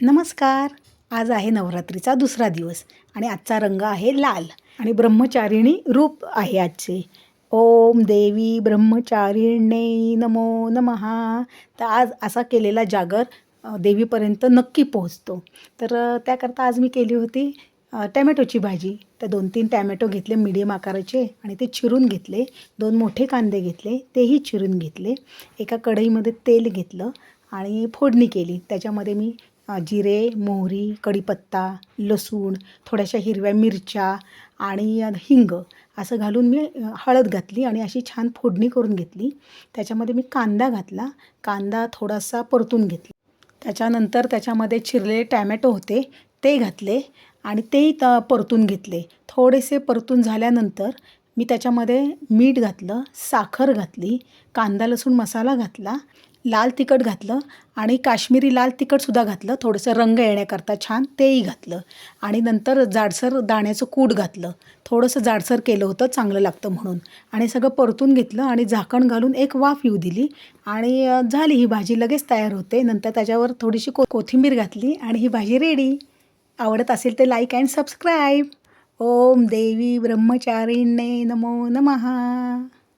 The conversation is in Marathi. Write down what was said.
नमस्कार. आज आहे नवरात्रीचा दुसरा दिवस आणि आजचा रंग आहे लाल आणि ब्रह्मचारिणी रूप आहे आजचे. ओम देवी ब्रह्मचारिण्यै नमो नमः. तर आज असा केलेला जागर देवीपर्यंत नक्की पोहोचतो. तर त्याकरता आज मी केली होती टॅमॅटोची भाजी. तर 2-3 टॅमॅटो घेतले मीडियम आकाराचे आणि ते चिरून घेतले. 2 मोठे कांदे घेतले, तेही चिरून घेतले. एका कढईमध्ये तेल घेतलं आणि फोडणी केली. त्याच्यामध्ये मी जिरे, मोहरी, कढीपत्ता, लसूण, थोड्याशा हिरव्या मिरच्या आणि हिंग असं घालून मी हळद घातली आणि अशी छान फोडणी करून घेतली. त्याच्यामध्ये मी कांदा घातला. कांदा थोडासा परतून घेतला. त्याच्यानंतर त्याच्यामध्ये चिरलेले टॅमॅटो होते ते घातले आणि तेही परतून घेतले. थोडेसे परतून झाल्यानंतर मी त्याच्यामध्ये मीठ घातलं, साखर घातली, कांदा लसूण मसाला घातला, लाल तिखट घातलं आणि काश्मीरी लाल तिखटसुद्धा घातलं. थोडंसं रंग येण्याकरता छान तेही घातलं आणि नंतर जाडसर दाण्याचं कूट घातलं. थोडंसं जाडसर केलं होतं चांगलं लागतं म्हणून आणि सगळं परतून घेतलं आणि झाकण घालून एक वाफ येऊ दिली आणि झाली ही भाजी लगेच तयार होते. नंतर त्याच्यावर थोडीशी कोथिंबीर घातली आणि ही भाजी रेडी. आवडत असेल तर लाईक अँड सबस्क्राईब. ओम देवी ब्रह्मचारिण्यै नमो नमः.